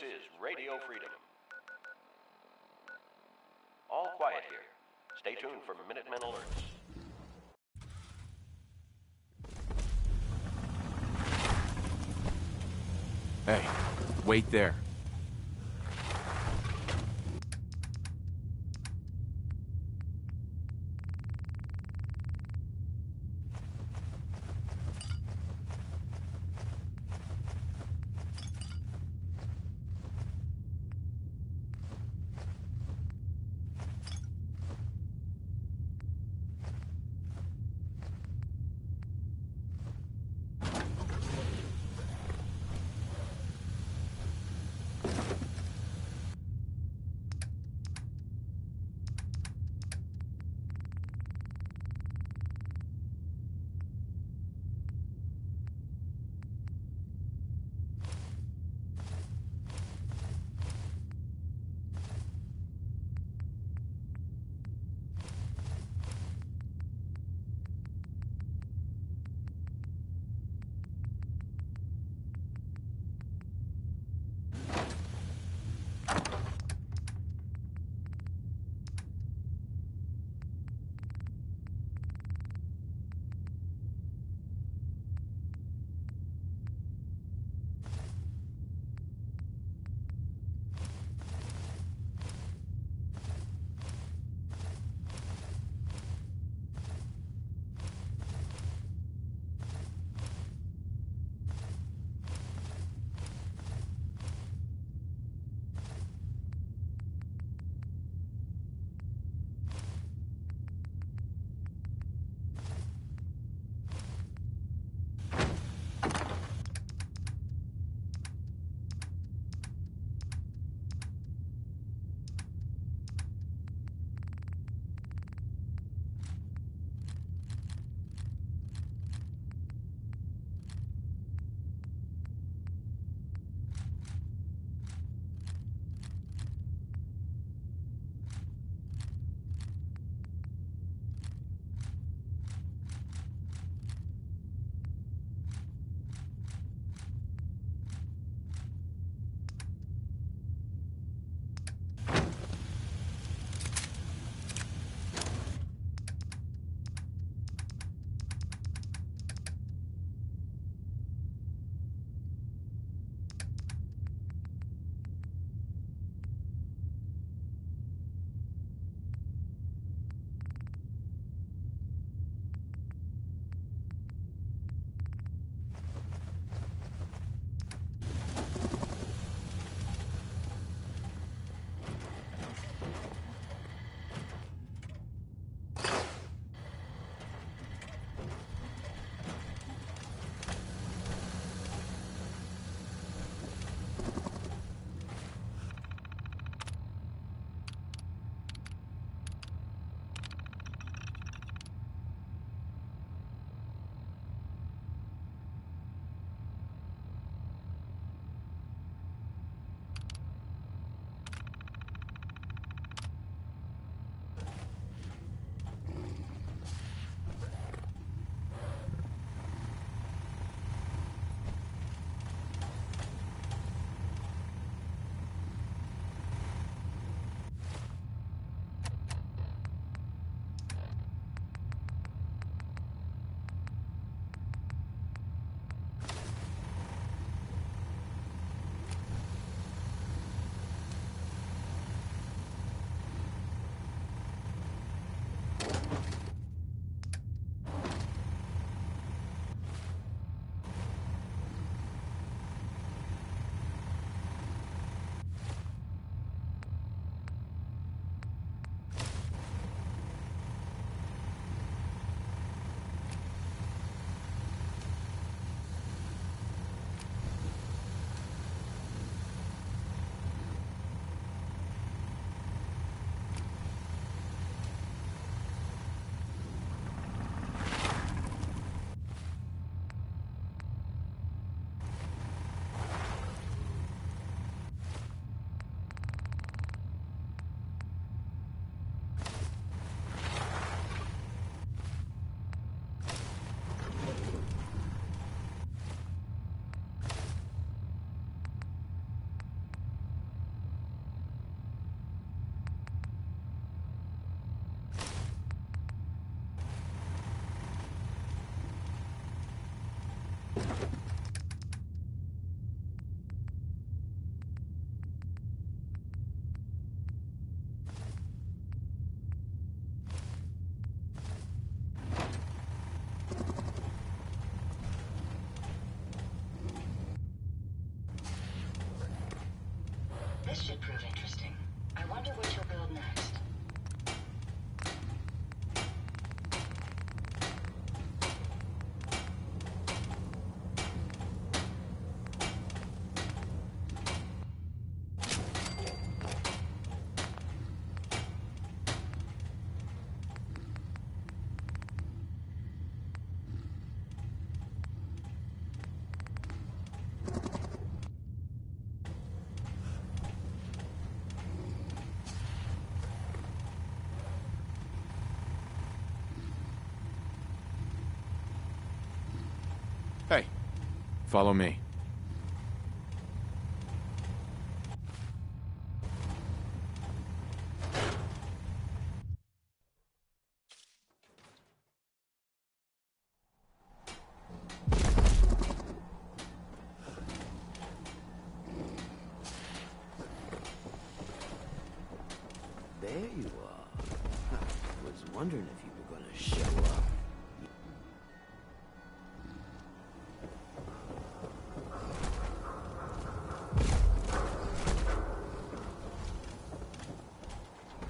is Radio Freedom. All quiet here. Stay tuned for Minutemen alerts. Hey, wait there. This should prove interesting. I wonder what she'll build next. Hey, follow me. There you are. I was wondering if you were gonna show up.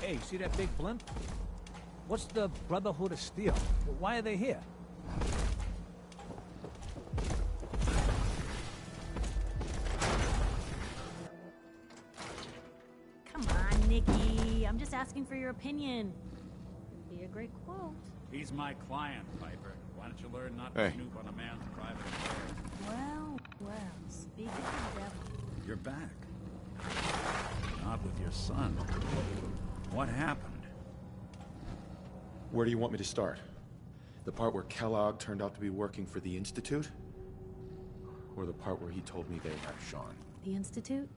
Hey, see that big blimp? What's the Brotherhood of Steel? Why are they here? Come on, Nikki. I'm just asking for your opinion. It'd be a great quote. He's my client, Piper. Why don't you learn not Hey. to snoop on a man's private affairs? Well, speak of the devil. You're back. Not with your son. What happened? Where do you want me to start? The part where Kellogg turned out to be working for the Institute? Or the part where he told me they have Sean? The Institute?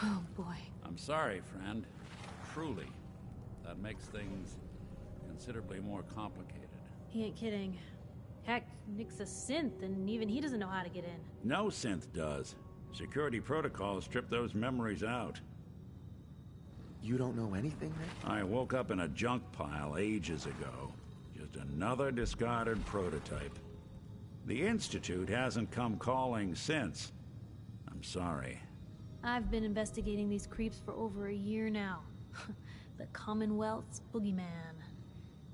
Oh, boy. I'm sorry, friend. Truly. That makes things considerably more complicated. He ain't kidding. Heck, Nick's a synth, and even he doesn't know how to get in. No synth does. Security protocols strip those memories out. You don't know anything, Nick? I woke up in a junk pile ages ago. Just another discarded prototype. The Institute hasn't come calling since. I'm sorry. I've been investigating these creeps for over a year now. The Commonwealth's boogeyman.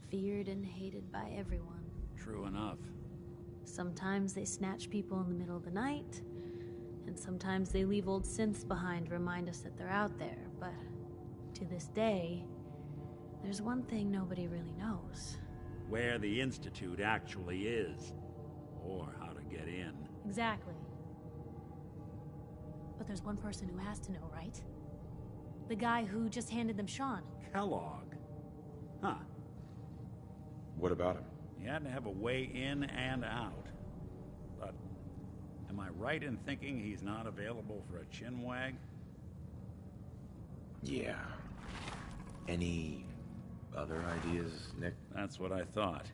Feared and hated by everyone. True enough. Sometimes they snatch people in the middle of the night, and sometimes they leave old synths behind to remind us that they're out there, but to this day, there's one thing nobody really knows. Where the Institute actually is. Or how to get in. Exactly. But there's one person who has to know, right? The guy who just handed them Sean. Kellogg. Huh. What about him? He had to have a way in and out. But am I right in thinking he's not available for a chinwag? Yeah. Any other ideas, Nick? That's what I thought.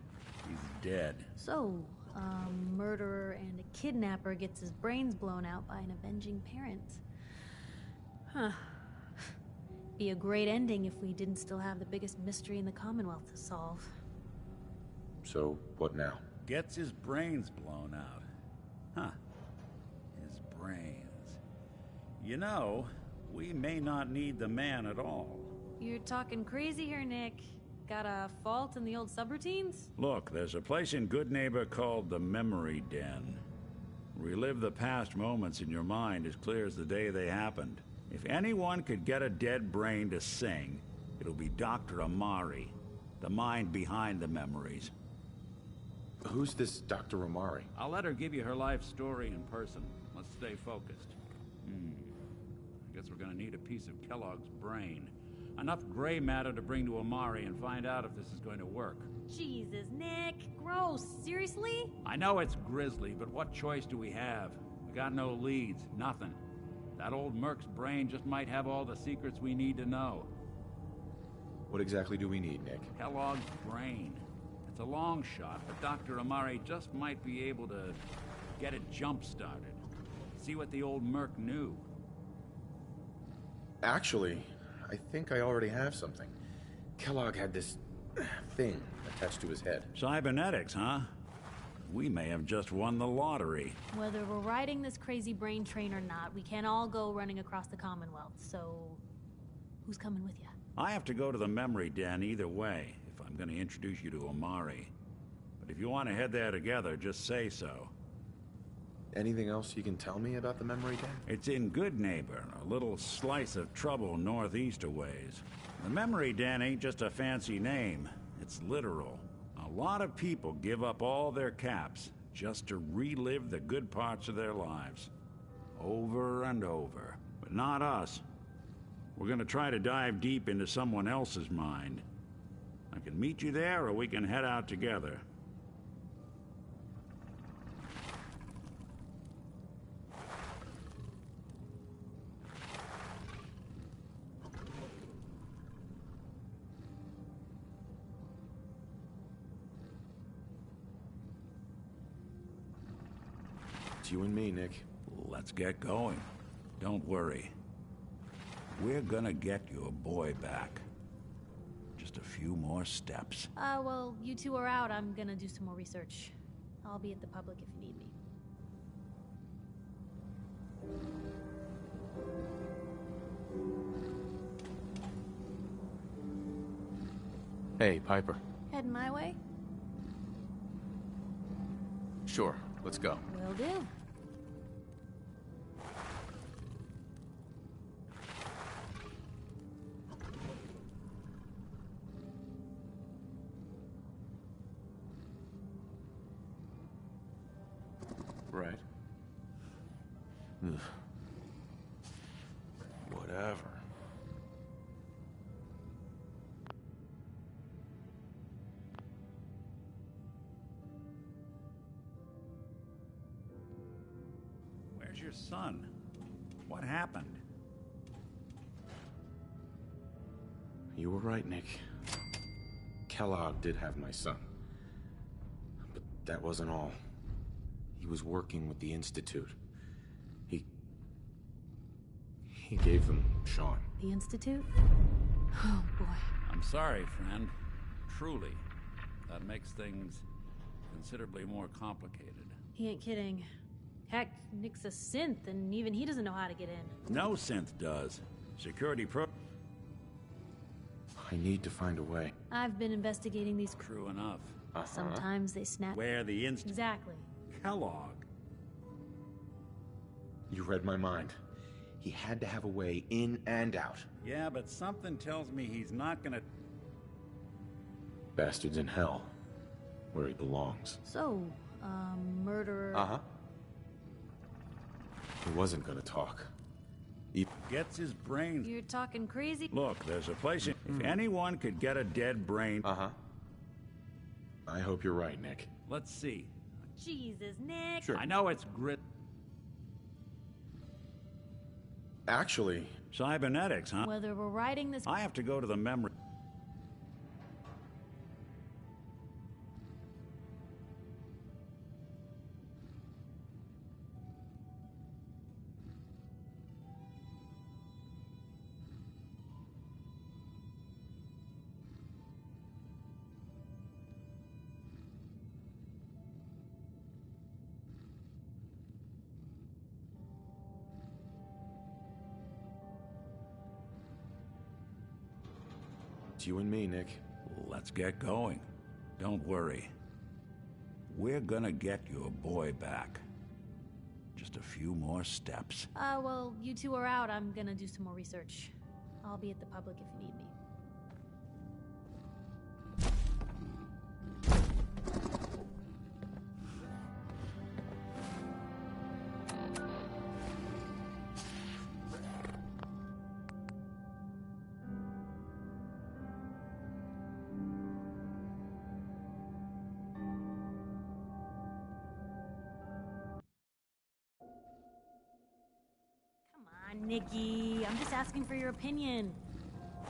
He's dead. So, a murderer and a kidnapper gets his brains blown out by an avenging parent. Huh. Be a great ending if we didn't still have the biggest mystery in the Commonwealth to solve. So, what now? Gets his brains blown out. Huh. His brains. You know, we may not need the man at all. You're talking crazy here, Nick. Got a fault in the old subroutines? Look, there's a place in Good Neighbor called the Memory Den. Relive the past moments in your mind as clear as the day they happened. If anyone could get a dead brain to sing, it'll be Dr. Amari, the mind behind the memories. Who's this Dr. Amari? I'll let her give you her life story in person. Let's stay focused. I guess we're gonna need a piece of Kellogg's brain. Enough gray matter to bring to Amari and find out if this is going to work. Jesus, Nick. Gross. Seriously? I know it's grisly, but what choice do we have? We got no leads, nothing. That old Merc's brain just might have all the secrets we need to know. What exactly do we need, Nick? Kellogg's brain. It's a long shot, but Dr. Amari just might be able to Get it jump-started. See what the old merc knew. Actually, I think I already have something. Kellogg had this thing attached to his head. Cybernetics, huh? We may have just won the lottery. Whether we're riding this crazy brain train or not, we can't all go running across the Commonwealth, so... who's coming with you? I have to go to the memory den either way, if I'm going to introduce you to Omari. But if you want to head there together, just say so. Anything else you can tell me about the memory den? It's in Good Neighbor, a little slice of trouble northeast a ways. The memory den ain't just a fancy name, it's literal. A lot of people give up all their caps just to relive the good parts of their lives. Over and over. But not us. We're gonna try to dive deep into someone else's mind. I can meet you there, or we can head out together. It's you and me, Nick. Let's get going. Don't worry. We're gonna get your boy back. Just a few more steps. Well, you two are out. I'm gonna do some more research. I'll be at the public if you need me. Hey, Piper. Heading my way? Sure, let's go. Will do. Right. Ugh. Whatever. Where's your son? What happened? You were right, Nick. Kellogg did have my son. But that wasn't all. He was working with the Institute. He gave them Sean. The Institute? Oh, boy. I'm sorry, friend. Truly. That makes things considerably more complicated. He ain't kidding. Heck, Nick's a synth, and even he doesn't know how to get in. No synth does. Security pro... I need to find a way. I've been investigating these... True enough. Sometimes they snap... Where the instant... Exactly. Kellogg. You read my mind. He had to have a way in and out. Yeah, but something tells me he's not gonna... Bastard's in hell, where he belongs. So, murderer... Uh-huh. He wasn't gonna talk. He Gets his brains... You're talking crazy? Look, there's a place... If anyone could get a dead brain... Uh-huh. I hope you're right, Nick. Let's see. Jesus, Nick! Sure. I know it's grit... Actually, Cybernetics, huh? Whether we're riding this... I have to go to the memory... it's you and me, Nick. Let's get going. Don't worry. We're gonna get your boy back. Just a few more steps. Well, you two are out. I'm gonna do some more research. I'll be at the public if you need me. Nikki, I'm just asking for your opinion.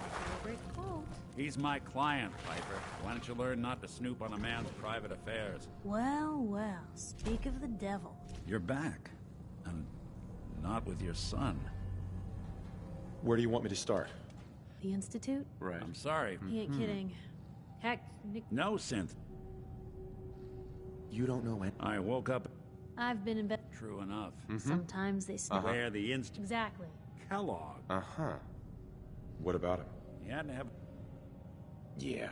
If you're favorite quote. He's my client, Piper. Why don't you learn not to snoop on a man's private affairs? Well, well, speak of the devil. You're back. And not with your son. Where do you want me to start? The Institute? Right. I'm sorry. He ain't kidding. Heck, Nick, No, Synth. You don't know when. I woke up. I've been in bed. True enough. Sometimes they sneak. Where the Exactly. Kellogg. Uh-huh. What about him? He had to have. Yeah.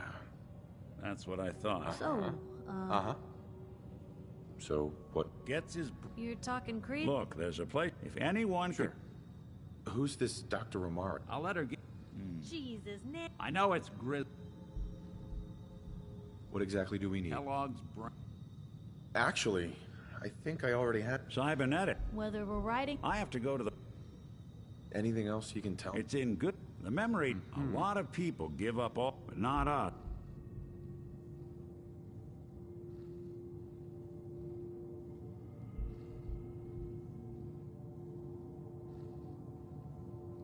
That's what I thought. So, Uh-huh. So, what? Gets his. you're talking crazy? Look, there's a place. If anyone Sure. Who's this Dr. Romari? I'll let her get. Jesus, Nick. I know it's Grizz. What exactly do we need? Kellogg's brain. Actually, I think I already had. Cybernetic. Whether we're riding. I have to go to the. Anything else you can tell? It's in good. The memory. A lot of people give up all, but not us.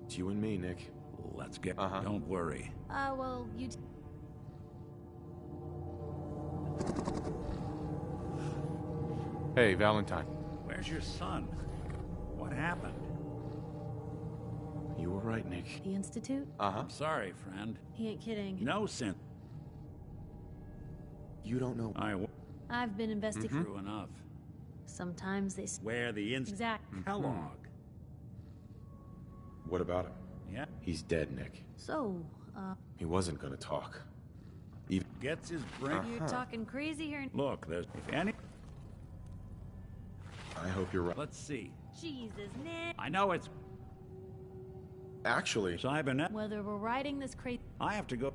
It's you and me, Nick. Let's get. Uh-huh. Don't worry. Well, you. Hey, Valentine. Where's your son? What happened? You were right, Nick. The Institute? Uh-huh. I'm sorry, friend. He ain't kidding. No, Synth. You don't know. I've been investigating. True enough. Sometimes they. Where the Exactly. Kellogg. What about him? Yeah. He's dead, Nick. So, He wasn't gonna talk. Even. Gets his brain. you're talking crazy here. Look, there's. If any. I hope you're right. Let's see. Jesus, Nick. I know it's Actually, Cybernet. Whether we're riding this crazy. I have to go.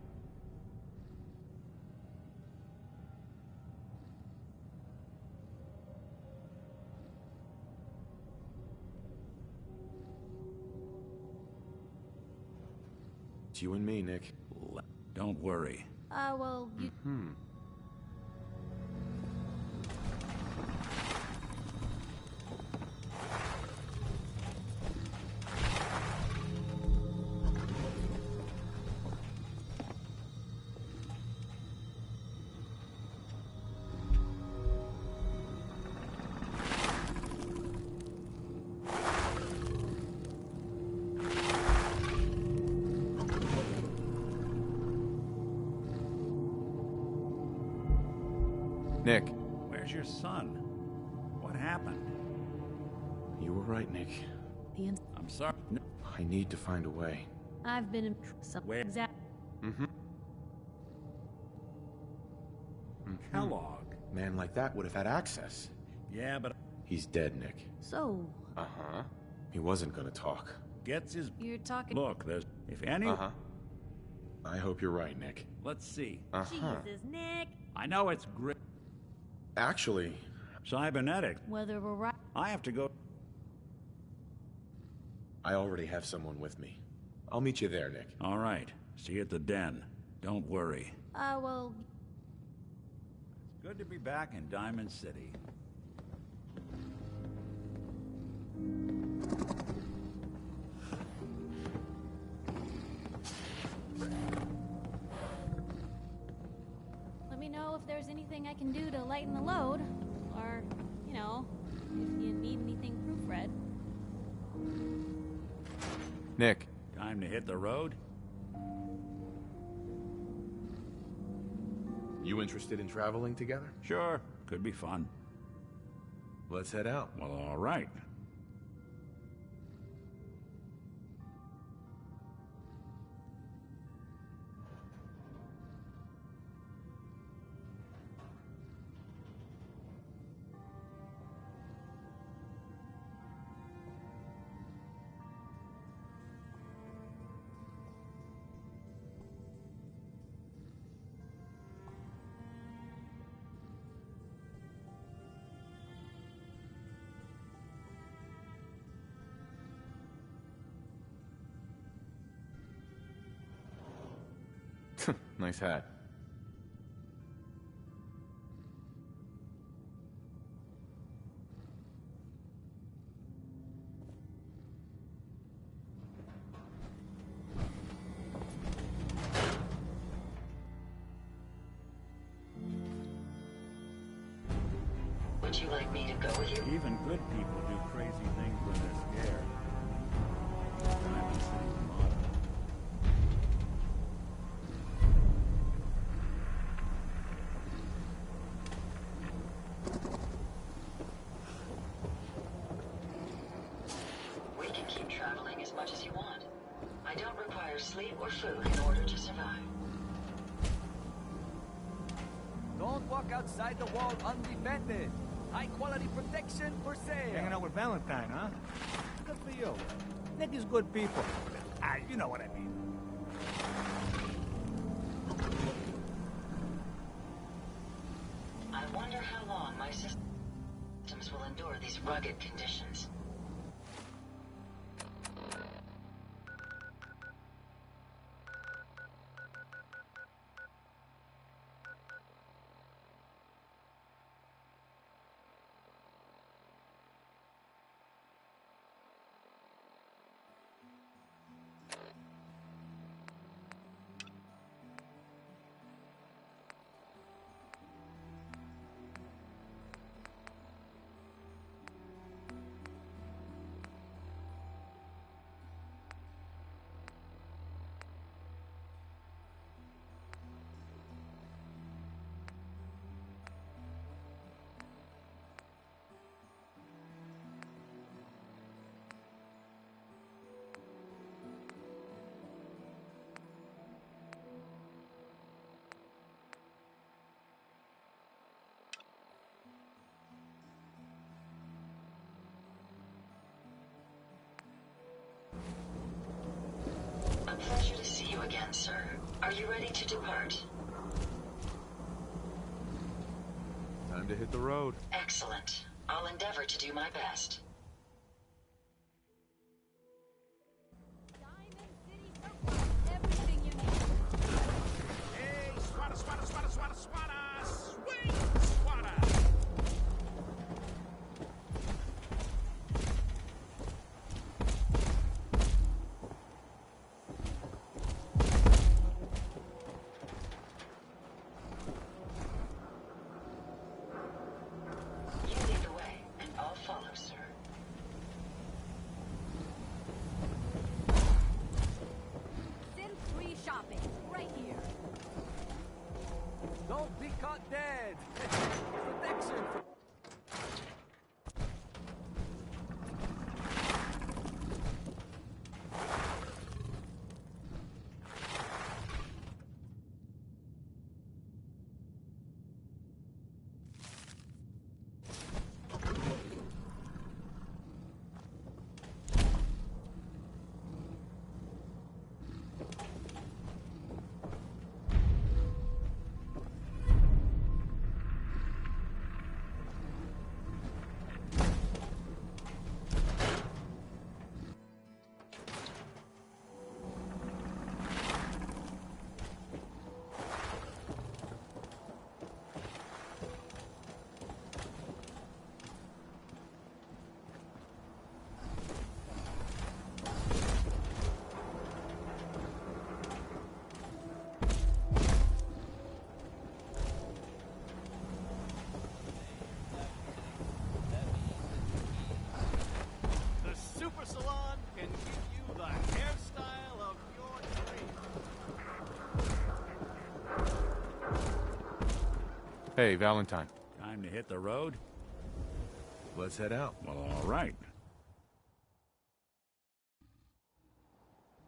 it's you and me, Nick. Don't worry. Well, you. Nick. Where's your son? What happened? You were right, Nick. The I'm sorry. No. I need to find a way. I've been in. Some. Where- Exact. Kellogg. Man like that would have had access. Yeah, but He's dead, Nick. So, Uh-huh. He wasn't gonna talk. gets his. you're talking. Look, there's. If any. Uh-huh. I hope you're right, Nick. Let's see. Uh-huh. Jesus, Nick. I know it's grit. Actually, Cybernetic. Whether we're riding. I have to go. I already have someone with me. I'll meet you there, Nick. All right. See you at the den. Don't worry. Well, It's good to be back in Diamond City. let me know if there's anything I can do to lighten the load. Or, you know, if you need anything proofread. Nick. Time to hit the road? You interested in traveling together? Sure. Could be fun. Let's head out. Well, all right. Nice hat. Would you like me to go with you? Even good people do crazy things when they're scared. Diamond City's motto. We can keep traveling as much as you want. I don't require sleep or food in order to survive. Don't walk outside the wall undefended. High-quality protection for sale. Hanging out with Valentine, huh? Good for you. Nick is good people. You know what I mean. I wonder how long my systems will endure these rugged conditions. A pleasure to see you again, sir. Are you ready to depart? Time to hit the road. Excellent. I'll endeavor to do my best. Diamond City Surplus. Everything you need. Hey, swata, swata, swata, swata, swata! Swing, swata! You lead the way, and I'll follow, sir. Sin-free shopping. Right here. Don't be caught dead. Protection for... The Super Salon can give you the hairstyle of your dreams. Hey, Valentine. Time to hit the road? Let's head out. Well, all right.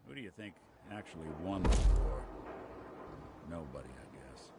Who do you think actually won the war? Nobody, I guess.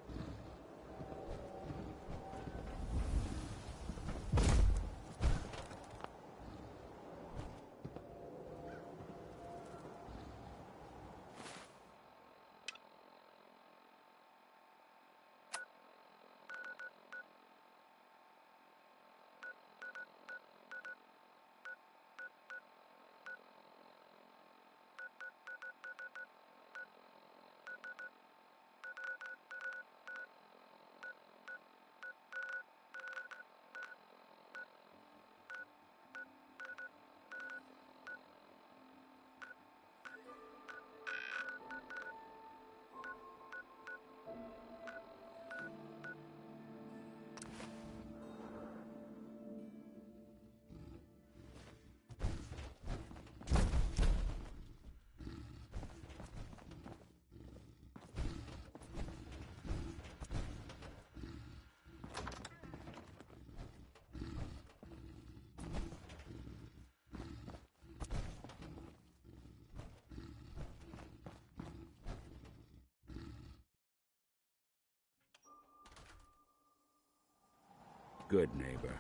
good neighbor.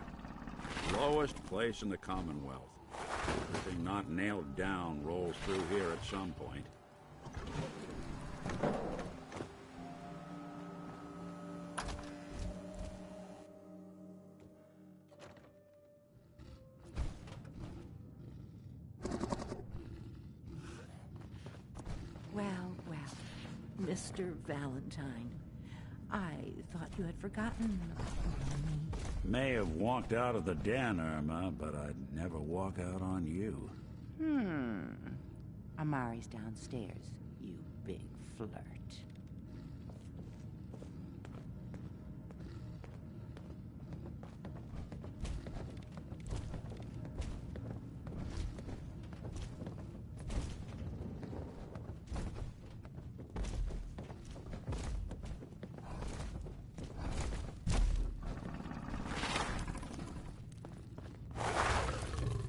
Lowest place in the Commonwealth. Everything not nailed down rolls through here at some point. Well, Mr. Valentine, I thought you had forgotten about me. May have walked out of the den, Irma, but I'd never walk out on you. Amari's downstairs, you big flirt.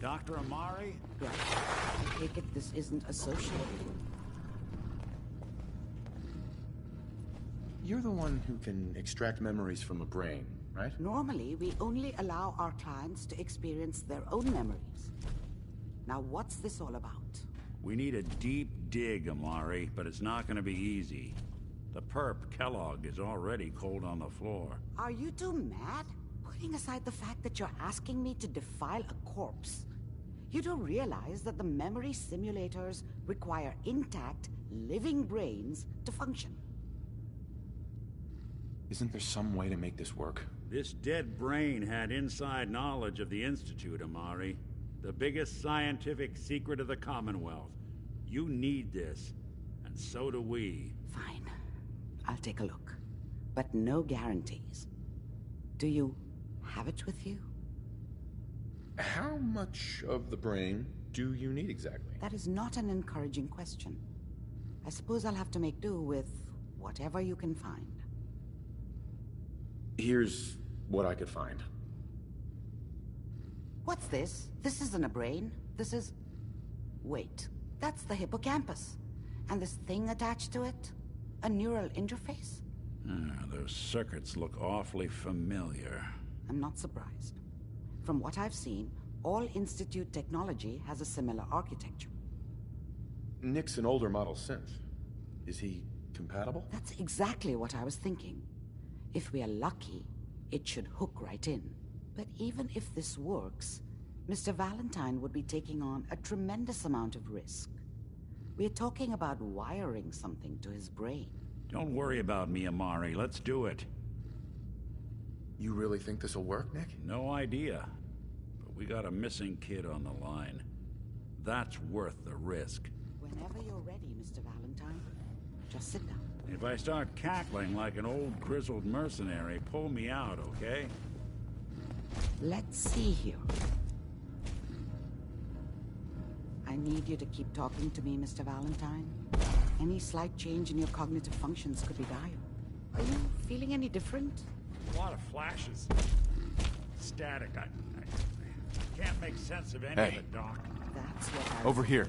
Dr. Amari? Yes. I take it this isn't associated. You're the one who can extract memories from a brain, right? Normally, we only allow our clients to experience their own memories. Now, what's this all about? We need a deep dig, Amari, but it's not going to be easy. The perp, Kellogg, is already cold on the floor. Are you two mad? Putting aside the fact that you're asking me to defile a corpse, you don't realize that the memory simulators require intact, living brains to function. Isn't there some way to make this work? This dead brain had inside knowledge of the Institute, Amari. The biggest scientific secret of the Commonwealth. You need this, and so do we. Fine. I'll take a look. But no guarantees. Do you have it with you? How much of the brain do you need exactly? That is not an encouraging question. I suppose I'll have to make do with whatever you can find. Here's what I could find. What's this? This isn't a brain. This is... Wait. That's the hippocampus. And this thing attached to it? A neural interface? Those circuits look awfully familiar. I'm not surprised. From what I've seen, all Institute technology has a similar architecture. Nick's an older model synth. Is he compatible? That's exactly what I was thinking. If we are lucky, it should hook right in. But even if this works, Mr. Valentine would be taking on a tremendous amount of risk. We're talking about wiring something to his brain. Don't worry about me, Amari. Let's do it. You really think this'll work, Nick? No idea. But we got a missing kid on the line. That's worth the risk. Whenever you're ready, Mr. Valentine, just sit down. If I start cackling like an old grizzled mercenary, pull me out, okay? Let's see here. I need you to keep talking to me, Mr. Valentine. Any slight change in your cognitive functions could be dire. Are you feeling any different? A lot of flashes. Static. I can't make sense of any of it, Doc. That's what I Over here.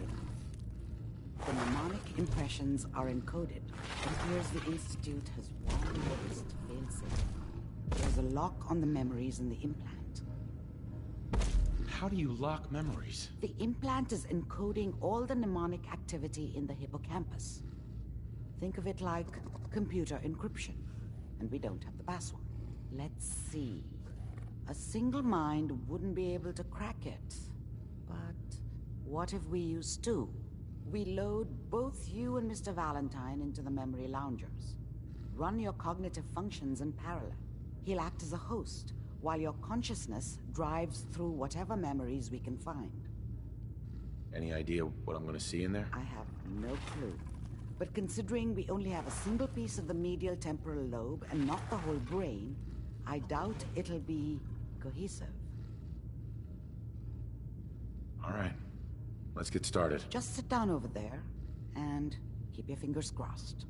The mnemonic impressions are encoded. It appears the Institute has one noticed failsafe. There's a lock on the memories in the implant. How do you lock memories? The implant is encoding all the mnemonic activity in the hippocampus. Think of it like computer encryption. And we don't have the password. Let's see. A single mind wouldn't be able to crack it. But what if we use two? We load both you and Mr. Valentine into the memory loungers. Run your cognitive functions in parallel. He'll act as a host, while your consciousness drives through whatever memories we can find. Any idea what I'm gonna see in there? I have no clue. But considering we only have a single piece of the medial temporal lobe and not the whole brain, I doubt it'll be cohesive. All right. Let's get started. Just sit down over there and keep your fingers crossed.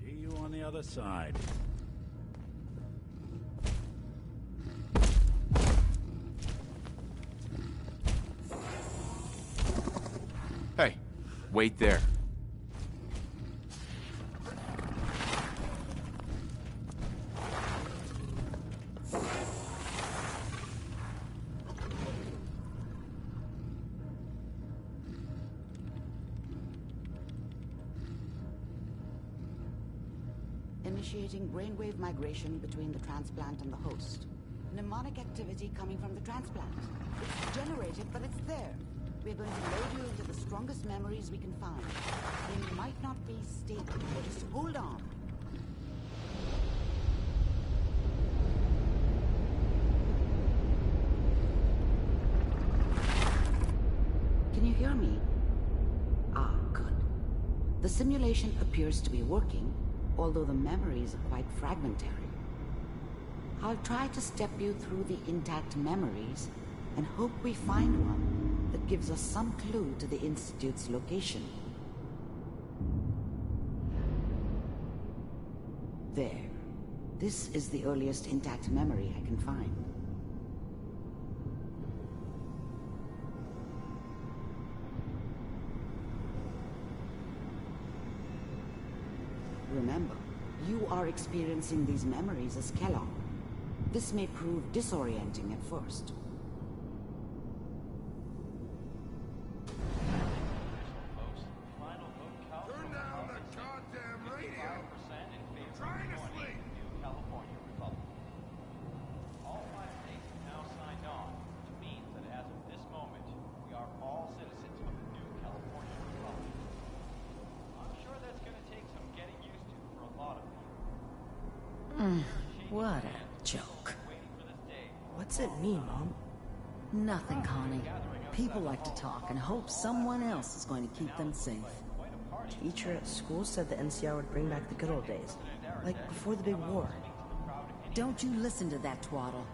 See you on the other side. Hey, wait there. initiating brainwave migration between the transplant and the host. Mnemonic activity coming from the transplant. It's generated, but it's there. We're going to load you into the strongest memories we can find. They might not be stable, but just hold on. Can you hear me? Ah, good. The simulation appears to be working, although the memories are quite fragmentary. I'll try to step you through the intact memories and hope we find one that gives us some clue to the Institute's location. There. This is the earliest intact memory I can find. Remember, you are experiencing these memories as Kellogg. This may prove disorienting at first. Turn down the goddamn radio! I'm trying to sleep! California Republic. All 5 states have now signed on, which means that as of this moment, we are all citizens of the new California Republic. I'm sure that's going to take some getting used to for a lot of people. What a joke. What's it mean, Mom? Nothing, Connie. People like to talk and hope someone else is going to keep them safe. Teacher at school said the NCR would bring back the good old days. Like before the big war. Don't you listen to that twaddle.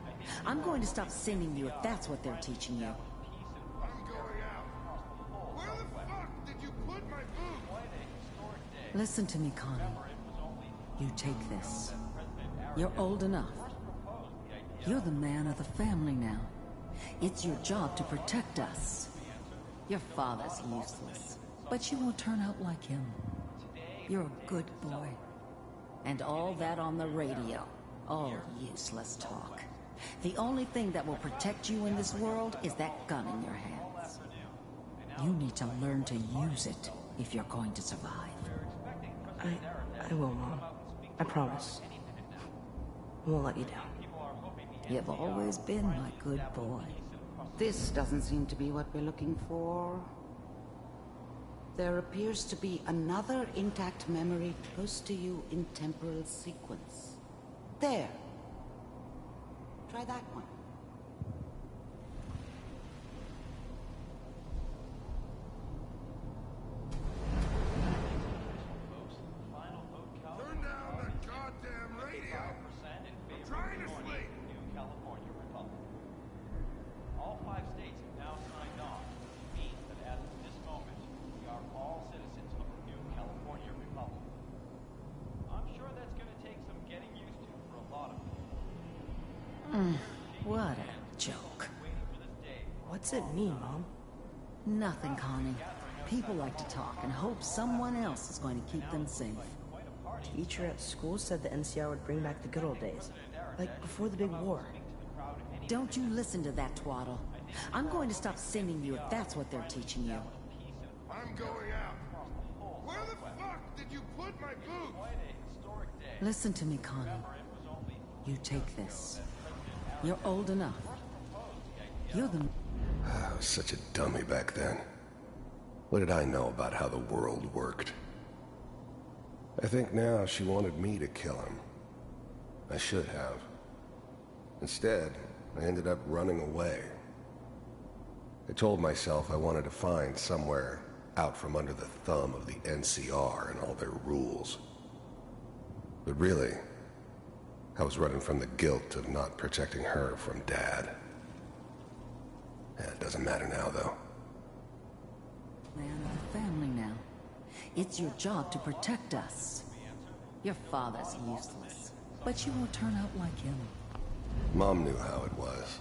I'm going to stop sending you if that's what they're teaching you. I'm going out. Where the fuck did you put my food? Listen to me, Connie. You take this. You're old enough. You're the man of the family now. It's your job to protect us. Your father's useless, but you won't turn out like him. You're a good boy. And all that on the radio, all useless talk. The only thing that will protect you in this world is that gun in your hands. You need to learn to use it if you're going to survive. I will, Mom. I promise. I won't let you down. You've always been my good boy. This doesn't seem to be what we're looking for. There appears to be another intact memory close to you in temporal sequence. There. Try that one. Turn down the goddamn radio! I'm trying to sleep! California Republic. All 5 states have now signed on, which means that as of this moment, we are all citizens of the new California Republic. I'm sure that's going to take some getting used to for a lot of people. What a joke. What's it mean, Mom? Nothing, Connie. People like to talk and hope someone else is going to keep them safe. Teacher at school said the NCR would bring back the good old days. Like before the big war. Don't you listen to that twaddle. I'm going to stop sending you if that's what they're teaching you. I'm going out. Where the fuck did you put my food? Listen to me, Connie. You take this. You're old enough. You're the... I was such a dummy back then. What did I know about how the world worked? I think now she wanted me to kill him. I should have. Instead, I ended up running away. I told myself I wanted to find somewhere out from under the thumb of the NCR and all their rules. But really, I was running from the guilt of not protecting her from Dad. Yeah, it doesn't matter now, though. Man of the family now. It's your job to protect us. Your father's useless, but you won't turn out like him. Mom knew how it was.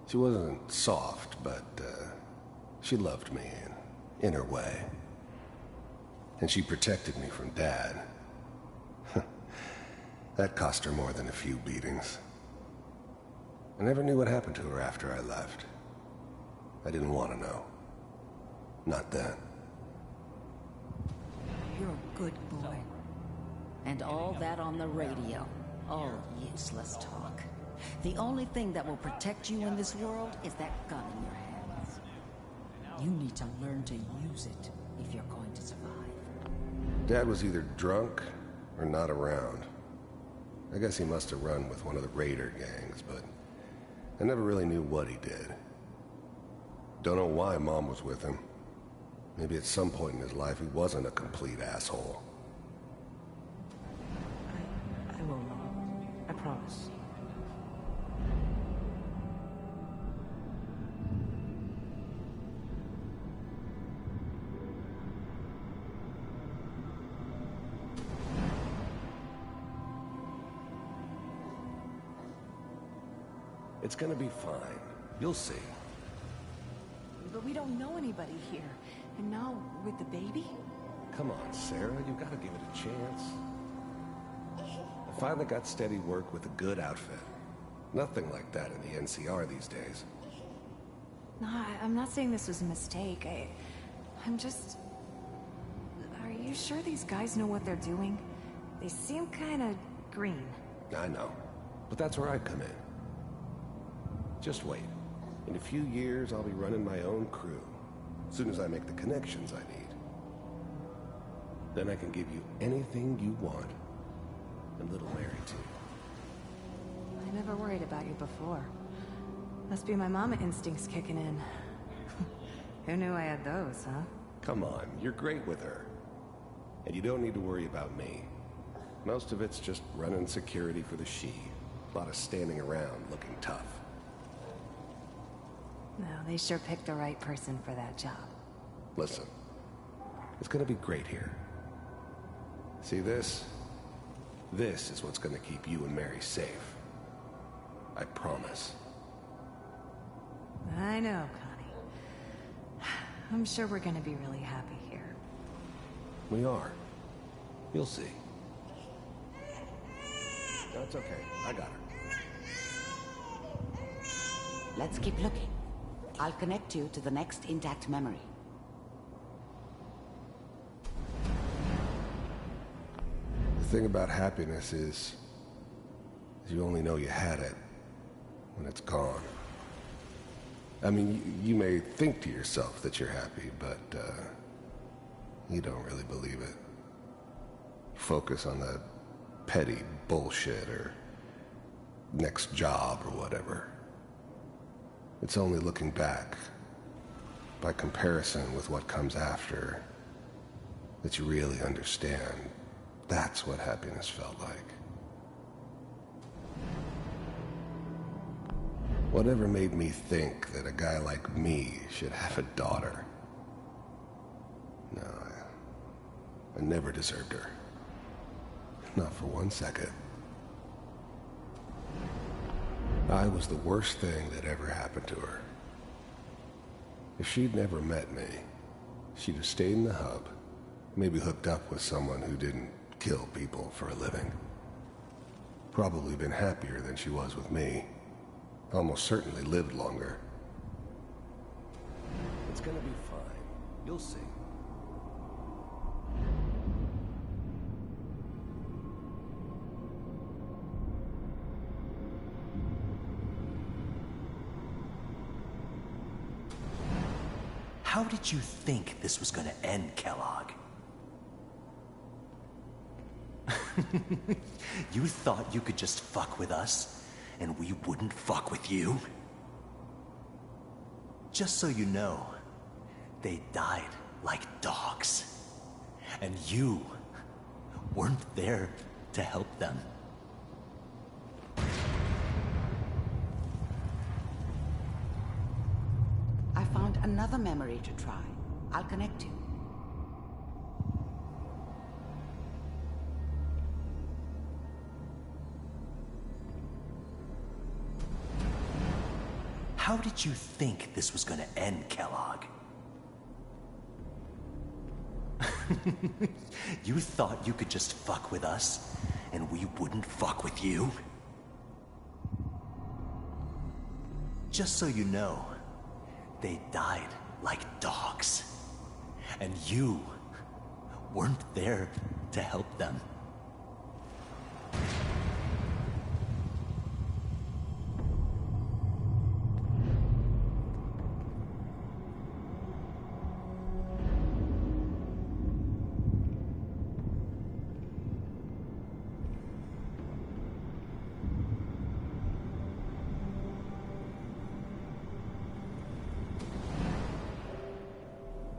She wasn't soft, but she loved me in her way. And she protected me from Dad. That cost her more than a few beatings. I never knew what happened to her after I left. I didn't want to know. Not then. You're a good boy. And all that on the radio. All useless talk. The only thing that will protect you in this world is that gun in your hands. You need to learn to use it if you're going to survive. Dad was either drunk or not around. I guess he must have run with one of the raider gangs, but I never really knew what he did. Don't know why Mom was with him. Maybe at some point in his life he wasn't a complete asshole. I will, Mom. I promise. It's gonna be fine. You'll see. But we don't know anybody here. And now, with the baby? Come on, Sarah, you gotta give it a chance. I finally got steady work with a good outfit. Nothing like that in the NCR these days. No, I'm not saying this was a mistake. I'm just... Are you sure these guys know what they're doing? They seem kinda green. I know. But that's where I come in. Just wait. In a few years, I'll be running my own crew. As soon as I make the connections I need. Then I can give you anything you want. And little Mary, too. I never worried about you before. Must be my mama instincts kicking in. Who knew I had those, huh? Come on, you're great with her. And you don't need to worry about me. Most of it's just running security for the she. A lot of standing around looking tough. No, they sure picked the right person for that job. Listen, it's gonna be great here. See this? This is what's gonna keep you and Mary safe. I promise. I know, Connie. I'm sure we're gonna be really happy here. We are. You'll see. That's okay. I got her. Let's keep looking. I'll connect you to the next intact memory. The thing about happiness is you only know you had it when it's gone. I mean, you may think to yourself that you're happy, but you don't really believe it. Focus on that petty bullshit or next job or whatever. It's only looking back, by comparison with what comes after, that you really understand. That's what happiness felt like. Whatever made me think that a guy like me should have a daughter? No, I never deserved her. Not for 1 second. I was the worst thing that ever happened to her. If she'd never met me, she'd have stayed in the hub, maybe hooked up with someone who didn't kill people for a living. Probably been happier than she was with me. Almost certainly lived longer. It's gonna be fine. You'll see. How did you think this was gonna end, Kellogg? You thought you could just fuck with us, and we wouldn't fuck with you? Just so you know, they died like dogs. And you weren't there to help them. I found another memory to try. I'll connect you. How did you think this was gonna end, Kellogg? You thought you could just fuck with us, and we wouldn't fuck with you? Just so you know, they died like dogs. And you weren't there to help them.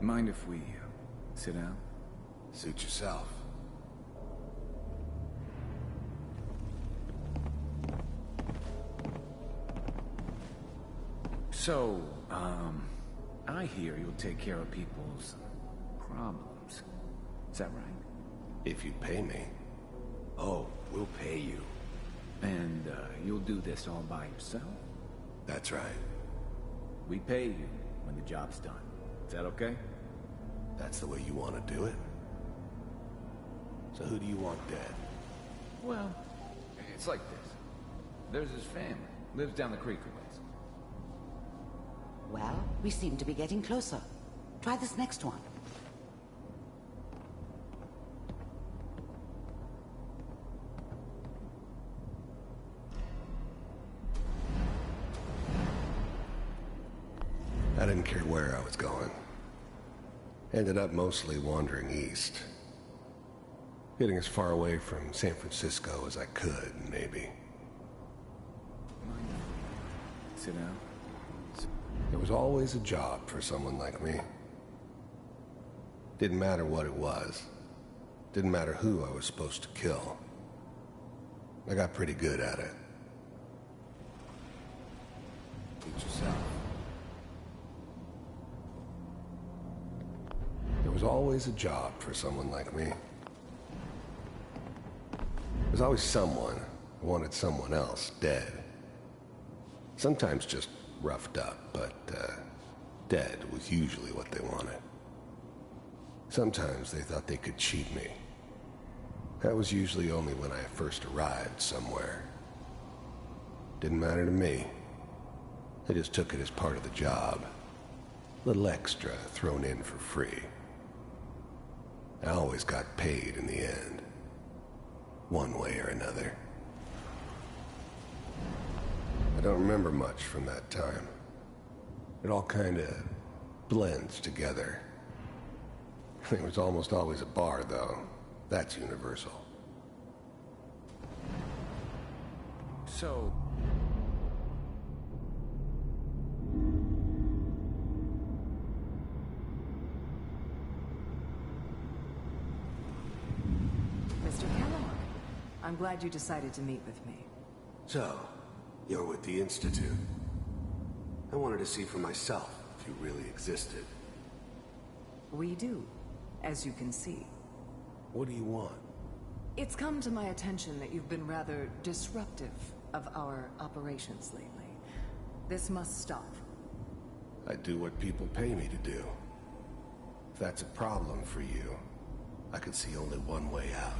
Mind if we sit down? Suit yourself. So, I hear you'll take care of people's problems. Is that right? If you pay me. Oh, we'll pay you. And, you'll do this all by yourself? That's right. We pay you when the job's done. Is that okay? That's the way you want to do it? So who do you want dead? Well, it's like this. There's his family. Lives down the creek a ways. Well, we seem to be getting closer. Try this next one. I didn't care where I was going. Ended up mostly wandering east. Getting as far away from San Francisco as I could, maybe. Sit down. There was always a job for someone like me. Didn't matter what it was. Didn't matter who I was supposed to kill. I got pretty good at it. Suit yourself. There was always a job for someone like me. There's always someone who wanted someone else dead. Sometimes just roughed up, but dead was usually what they wanted. Sometimes they thought they could cheat me. That was usually only when I first arrived somewhere. Didn't matter to me. They just took it as part of the job. Little extra thrown in for free. I always got paid in the end. One way or another. I don't remember much from that time. It all kinda blends together. There was almost always a bar, though. That's universal. So... Mr. Kellogg, I'm glad you decided to meet with me. So, you're with the Institute. I wanted to see for myself if you really existed. We do, as you can see. What do you want? It's come to my attention that you've been rather disruptive of our operations lately. This must stop. I do what people pay me to do. If that's a problem for you, I could see only one way out.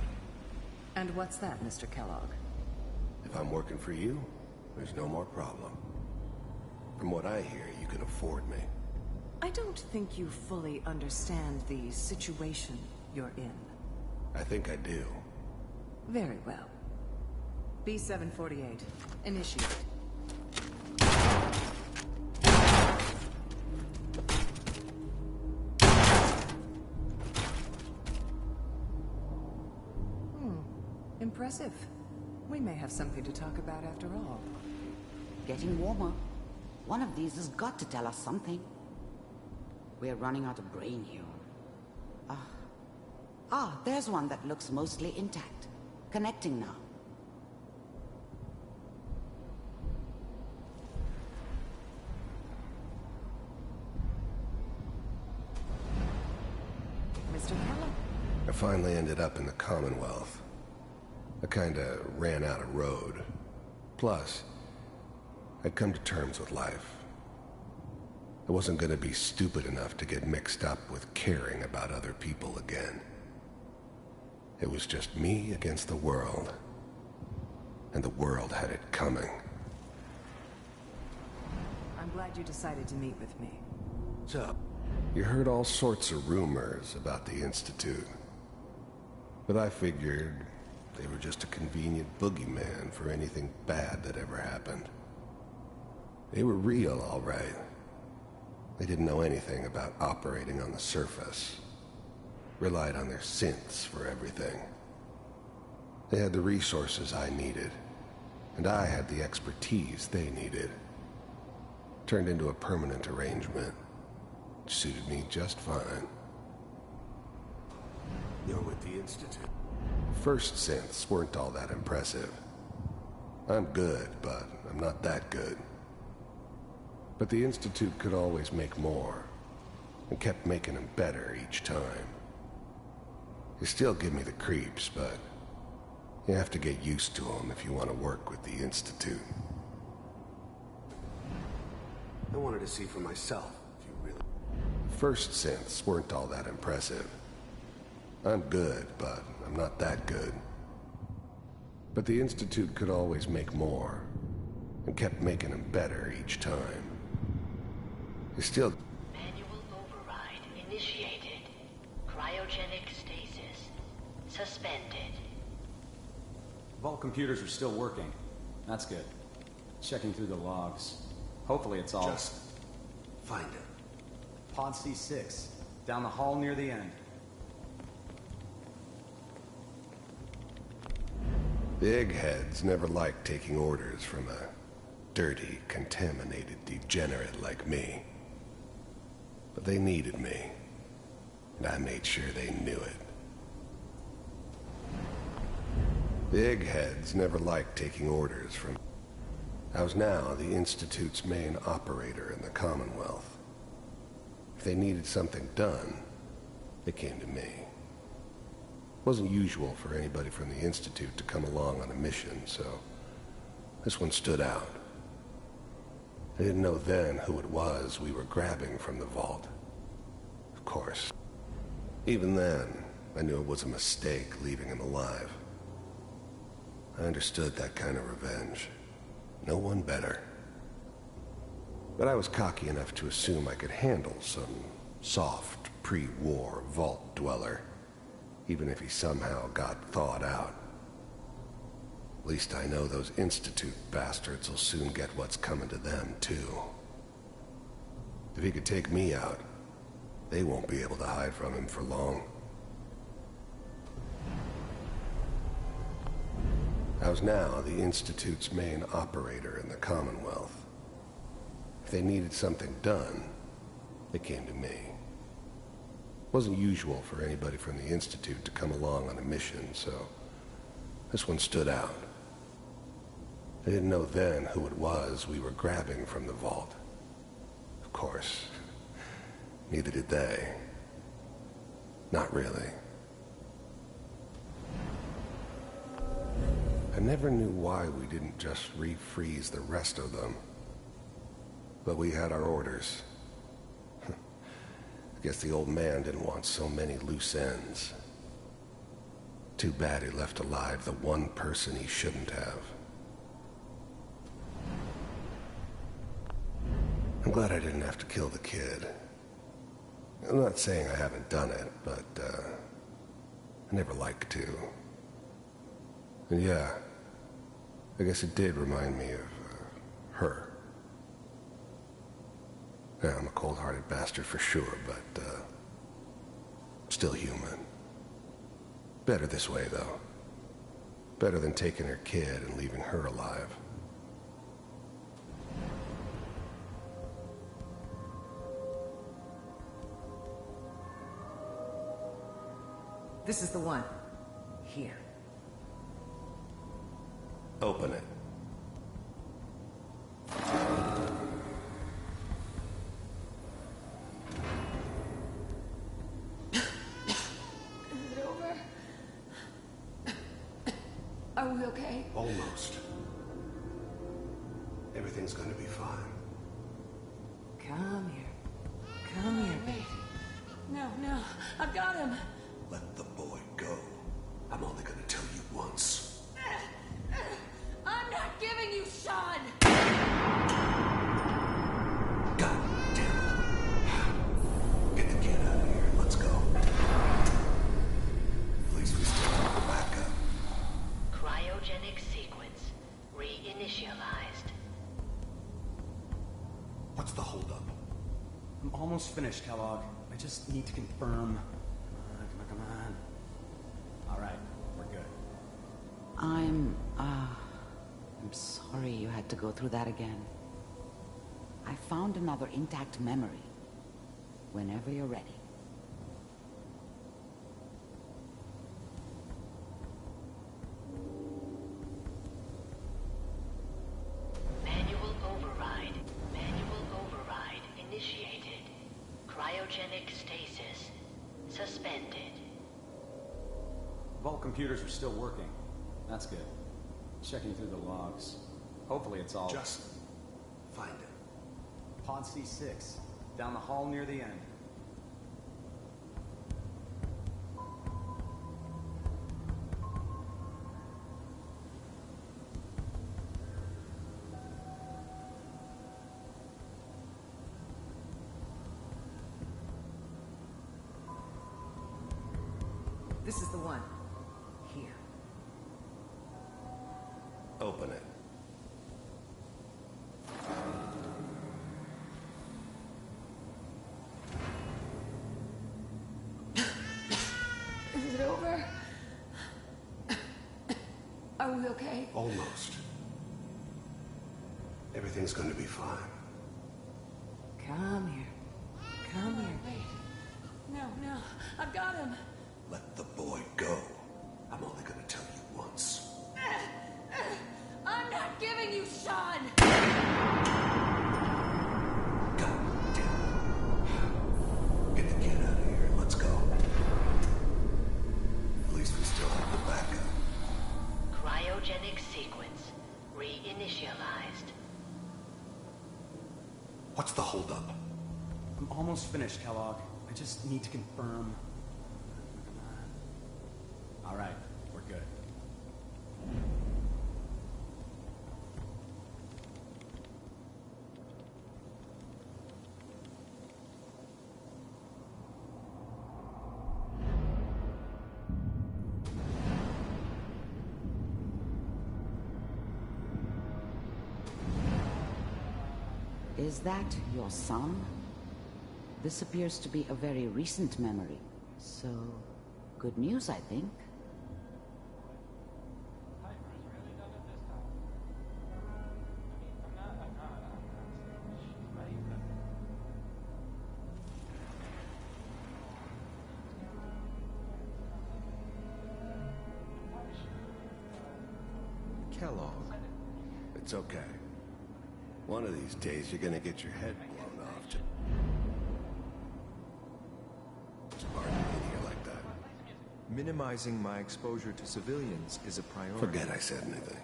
And what's that, Mr. Kellogg? If I'm working for you, there's no more problem. From what I hear, you can afford me. I don't think you fully understand the situation you're in. I think I do. Very well. B-748, initiate. Impressive. We may have something to talk about after all. Getting warmer. One of these has got to tell us something. We're running out of brain here. There's one that looks mostly intact. Connecting now. Mr. Kellogg? I finally ended up in the Commonwealth. I kinda ran out of road. Plus, I'd come to terms with life. I wasn't gonna be stupid enough to get mixed up with caring about other people again. It was just me against the world. And the world had it coming. I'm glad you decided to meet with me. So, you heard all sorts of rumors about the Institute. But I figured they were just a convenient boogeyman for anything bad that ever happened. They were real, all right. They didn't know anything about operating on the surface. Relied on their synths for everything. They had the resources I needed, and I had the expertise they needed. Turned into a permanent arrangement. Suited me just fine. You're with the Institute. First synths weren't all that impressive. I'm good, but I'm not that good. But the Institute could always make more, and kept making them better each time. They still give me the creeps, but you have to get used to them if you want to work with the Institute. I wanted to see for myself, if you really... First synths weren't all that impressive. I'm good, but I'm not that good. But the Institute could always make more, and kept making them better each time. They still... Manual override initiated. Cryogenic stasis suspended. Vault computers are still working. That's good. Checking through the logs. Hopefully it's all... Just find it. Pod C6. Down the hall near the end. The eggheads never liked taking orders from a dirty, contaminated degenerate like me. But they needed me, and I made sure they knew it. The eggheads never liked taking orders from... I was now the Institute's main operator in the Commonwealth. If they needed something done, they came to me. It wasn't usual for anybody from the Institute to come along on a mission, so this one stood out. I didn't know then who it was we were grabbing from the vault. Of course. Even then, I knew it was a mistake leaving him alive. I understood that kind of revenge. No one better. But I was cocky enough to assume I could handle some soft, pre-war vault dweller, even if he somehow got thawed out. At least I know those Institute bastards will soon get what's coming to them, too. If he could take me out, they won't be able to hide from him for long. I was now the Institute's main operator in the Commonwealth. If they needed something done, they came to me. It wasn't usual for anybody from the Institute to come along on a mission, so this one stood out. I didn't know then who it was we were grabbing from the vault. Of course, neither did they. Not really. I never knew why we didn't just refreeze the rest of them. But we had our orders. I guess the old man didn't want so many loose ends. Too bad he left alive the one person he shouldn't have. I'm glad I didn't have to kill the kid. I'm not saying I haven't done it, but I never like to. And yeah, I guess it did remind me of her. Yeah, I'm a cold-hearted bastard for sure, but still human. Better this way, though. Better than taking her kid and leaving her alive. This is the one. Here. Open it. Is it over? Are we okay? Almost. Everything's gonna be fine. Come here. Come here, baby. No, no. I've got him. Let the boy go. I'm only gonna tell you once. I'm not giving you Sean! God damn it. Get the kid out of here. Let's go. At least we still have the backup. Cryogenic sequence reinitialized. What's the holdup? I'm almost finished, Kellogg. I just need to confirm. Come on. All right, we're good. I'm sorry you had to go through that again. I found another intact memory. Whenever you're ready. Manual override. Manual override initiated. Cryogenic stasis suspended. Vault computers are still working. That's good. Checking through the logs. Hopefully it's all... Just find it. Pod C6. Down the hall near the end. This is the one. Here. Open it. Is it over? Are we okay? Almost. Everything's going to be fine. Come here. Come here. Wait. No. I've got him. Let the boy go. I'm only going to tell you once. I'm not giving you Sean! God damn it. Get the kid out of here and let's go. At least we still have the backup. Cryogenic sequence reinitialized. What's the holdup? I'm almost finished, Kellogg. I just need to confirm. All right, we're good. Is that your son? This appears to be a very recent memory. So, good news, I think. Kellogg. It's okay. One of these days you're gonna get your head blown off to... It's hard to get here like that. Minimizing my exposure to civilians is a priority. Forget I said anything.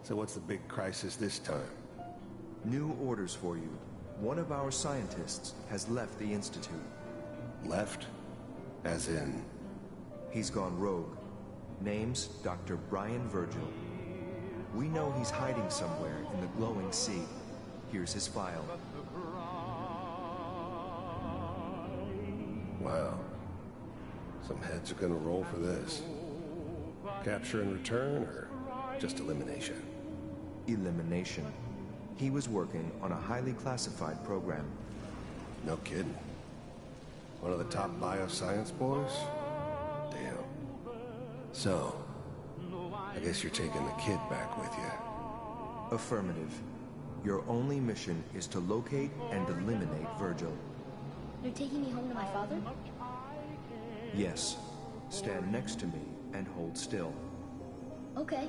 So what's the big crisis this time? New orders for you. One of our scientists has left the Institute. Left? As in? He's gone rogue. Name's Dr. Brian Virgil. We know he's hiding somewhere in the glowing sea. Here's his file. Wow. Some heads are gonna roll for this. Capture and return, or just elimination? Elimination. He was working on a highly classified program. No kidding. One of the top bioscience boys? Damn. So, I guess you're taking the kid back with you. Affirmative. Your only mission is to locate and eliminate Virgil. You're taking me home to my father? Yes. Stand next to me and hold still. Okay.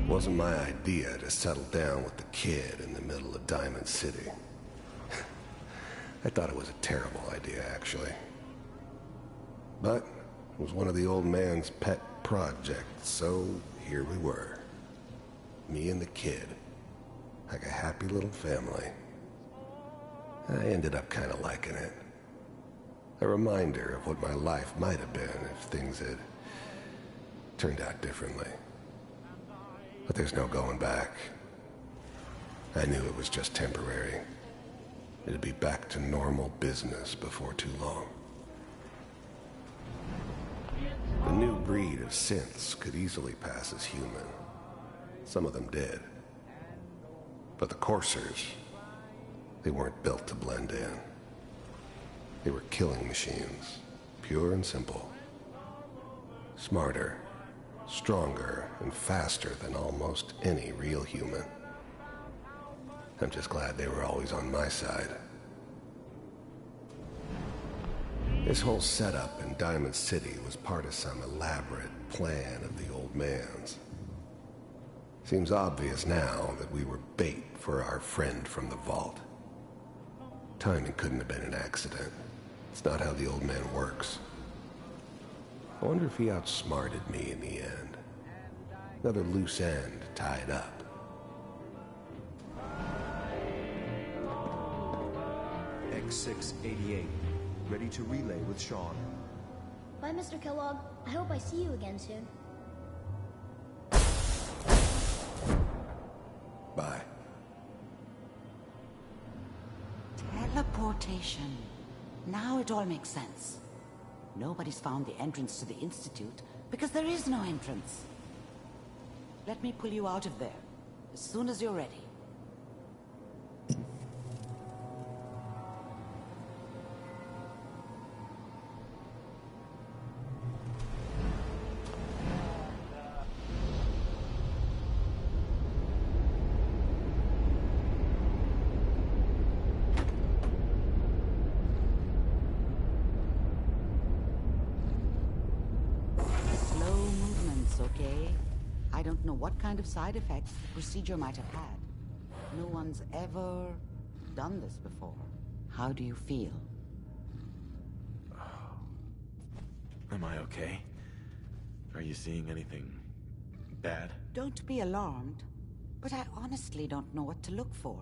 Wasn't my idea to settle down with the kid in the middle of Diamond City. I thought it was a terrible idea, actually. But it was one of the old man's pet projects, so here we were. Me and the kid. Like a happy little family. I ended up kind of liking it. A reminder of what my life might have been if things had turned out differently. But there's no going back. I knew it was just temporary. It'd be back to normal business before too long. The new breed of synths could easily pass as human. Some of them did. But the coursers, they weren't built to blend in. They were killing machines, pure and simple. Smarter, Stronger and faster than almost any real human. I'm just glad they were always on my side. This whole setup in Diamond City was part of some elaborate plan of the old man's. Seems obvious now that we were bait for our friend from the vault. Timing couldn't have been an accident. It's not how the old man works. I wonder if he outsmarted me in the end. Another loose end tied up. X688, ready to relay with Sean. Bye, Mr. Kellogg. I hope I see you again soon. Bye. Teleportation. Now it all makes sense. Nobody's found the entrance to the Institute because there is no entrance. Let me pull you out of there as soon as you're ready. Okay? I don't know what kind of side effects the procedure might have had. No one's ever done this before. How do you feel? Am I okay? Are you seeing anything bad? Don't be alarmed, but I honestly don't know what to look for.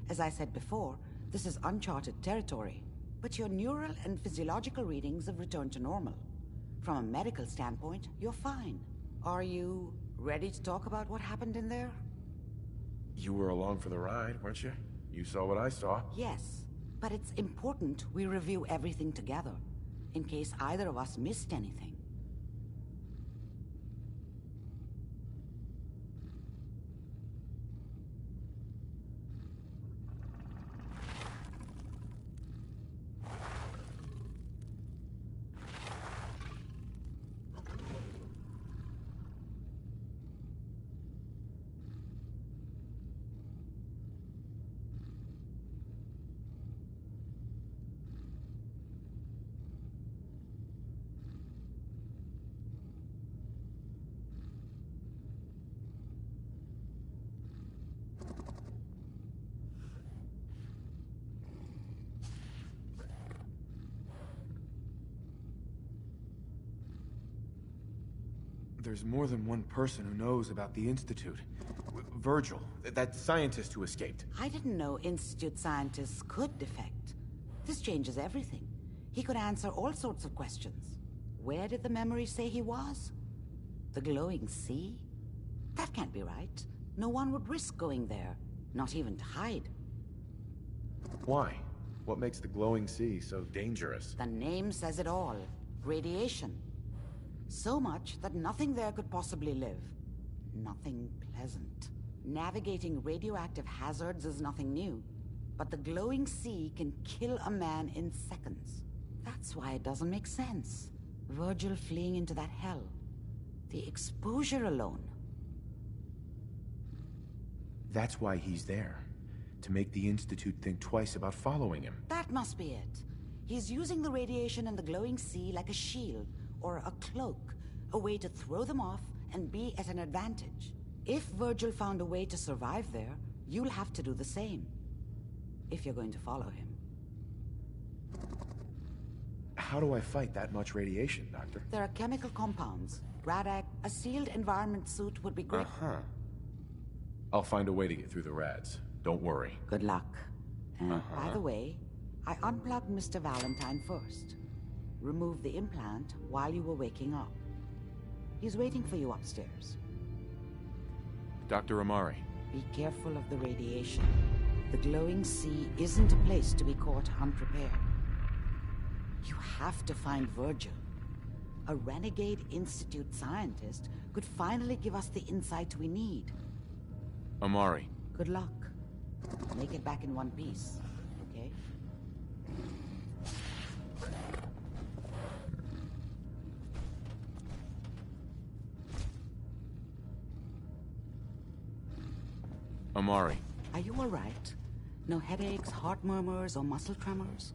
As I said before, this is uncharted territory, but your neural and physiological readings have returned to normal. From a medical standpoint, you're fine. Are you ready to talk about what happened in there? You were along for the ride, weren't you? You saw what I saw. Yes, but it's important we review everything together, in case either of us missed anything. There's more than one person who knows about the Institute. Virgil, that scientist who escaped. I didn't know Institute scientists could defect. This changes everything. He could answer all sorts of questions. Where did the memory say he was? The glowing sea? That can't be right. No one would risk going there, not even to hide. Why? What makes the glowing sea so dangerous? The name says it all. Radiation. So much that nothing there could possibly live. Nothing pleasant. Navigating radioactive hazards is nothing new, but the glowing sea can kill a man in seconds. That's why it doesn't make sense. Virgil fleeing into that hell. The exposure alone. That's why he's there. To make the Institute think twice about following him. That must be it. He's using the radiation in the glowing sea like a shield, or a cloak, a way to throw them off and be at an advantage. If Virgil found a way to survive there, you'll have to do the same. If you're going to follow him. How do I fight that much radiation, Doctor? There are chemical compounds. Radac, a sealed environment suit would be great. Uh-huh. I'll find a way to get through the rads. Don't worry. Good luck. And by the way, I unplugged Mr. Valentine first. Removed the implant while you were waking up. He's waiting for you upstairs. Dr. Amari. Be careful of the radiation. The glowing sea isn't a place to be caught unprepared. You have to find Virgil. A renegade Institute scientist could finally give us the insight we need. Amari. Good luck. Make it back in one piece, okay? Amari. Are you all right? No headaches, heart murmurs, or muscle tremors?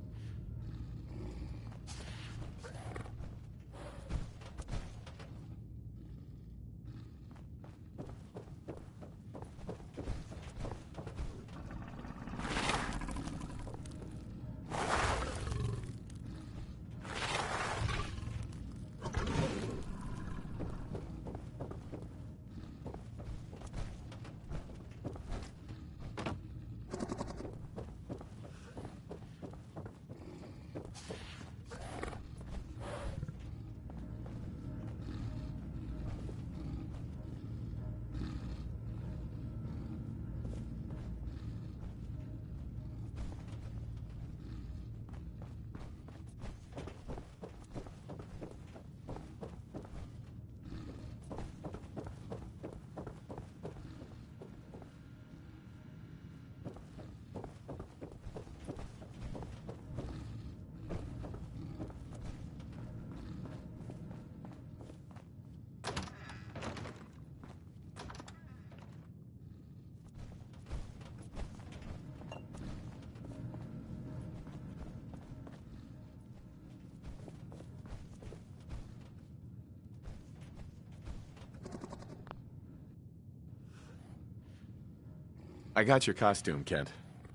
I got your costume, Kent.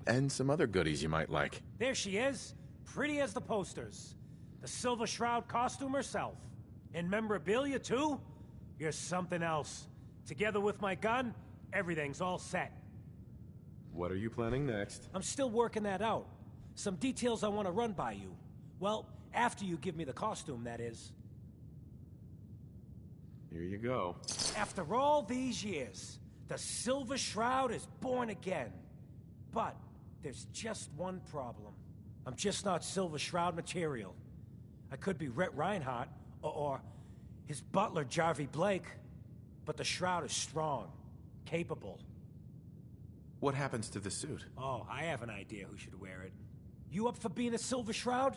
And some other goodies you might like. There she is, pretty as the posters. The Silver Shroud costume herself. And memorabilia, too? You're something else. Together with my gun, everything's all set. What are you planning next? I'm still working that out. Some details I want to run by you. Well, after you give me the costume, that is. Here you go. After all these years, the Silver Shroud is born again. But there's just one problem. I'm just not Silver Shroud material. I could be Rhett Reinhardt, or his butler, Jarvie Blake. But the Shroud is strong, capable. What happens to the suit? Oh, I have an idea who should wear it. You up for being a Silver Shroud?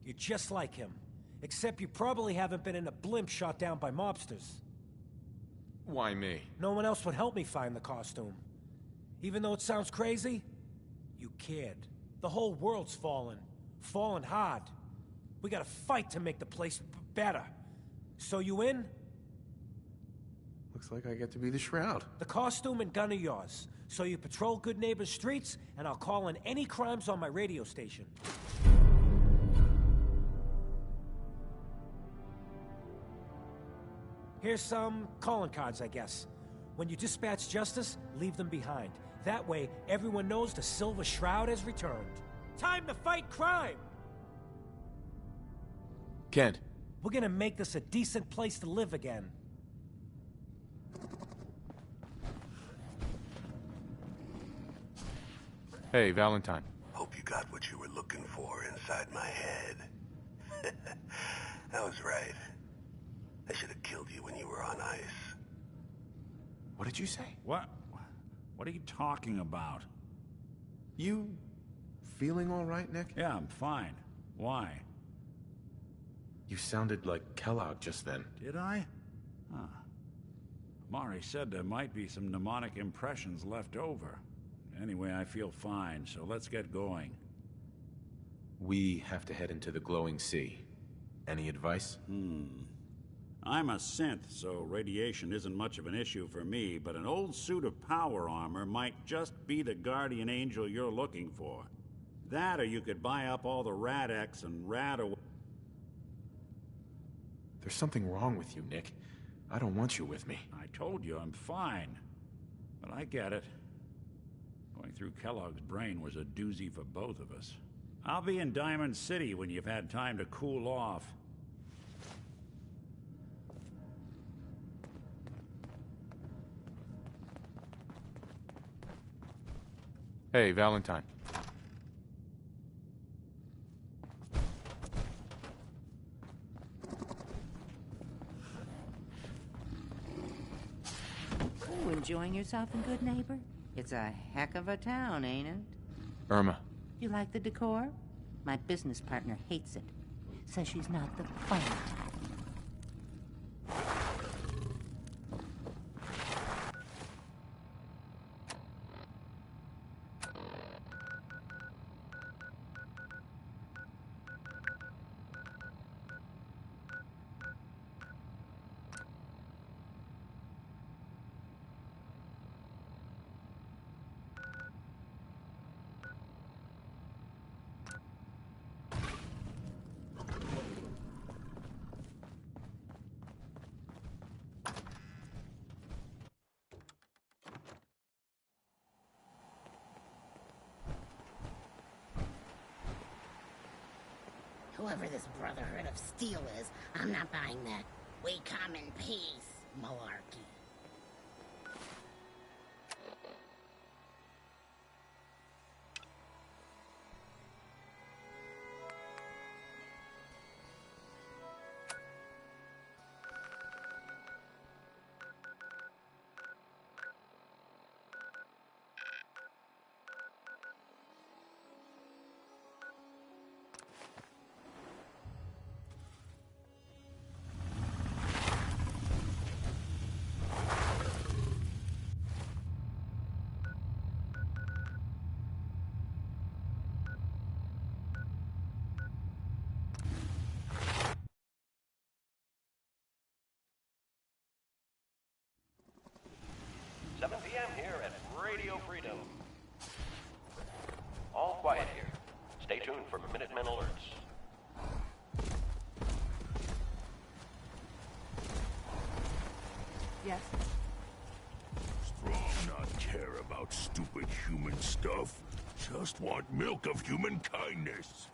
You're just like him. Except you probably haven't been in a blimp shot down by mobsters. Why me? No one else would help me find the costume. Even though it sounds crazy, you cared. The whole world's fallen. Fallen hard. We gotta fight to make the place better. So you in? Looks like I get to be the Shroud. The costume and gun are yours. So you patrol Good Neighbor's streets, and I'll call in any crimes on my radio station. Here's some calling cards, I guess. When you dispatch justice, leave them behind. That way, everyone knows the Silver Shroud has returned. Time to fight crime! Kent. We're gonna make this a decent place to live again. Hey, Valentine. Hope you got what you were looking for inside my head. I was right. I should have killed you when you were on ice. What did you say? What are you talking about? You feeling all right, Nick? Yeah, I'm fine. Why? You sounded like Kellogg just then. Did I? Huh. Mari said there might be some mnemonic impressions left over. Anyway, I feel fine, so let's get going. We have to head into the glowing sea. Any advice? I'm a synth, so radiation isn't much of an issue for me, but an old suit of power armor might just be the guardian angel you're looking for. That, or you could buy up all the Rad-X and Rad-away. There's something wrong with you, Nick. I don't want you with me. I told you I'm fine. But I get it. Going through Kellogg's brain was a doozy for both of us. I'll be in Diamond City when you've had time to cool off. Hey, Valentine. Ooh, enjoying yourself in Good Neighbor? It's a heck of a town, ain't it? Irma. You like the decor? My business partner hates it. Says she's not the fun type. Whoever this Brotherhood of Steel is, I'm not buying that "we come in peace" malarkey. PM here at Radio Freedom. All quiet here. Stay tuned for Minutemen alerts. Yes? Strong not care about stupid human stuff. Just want milk of human kindness.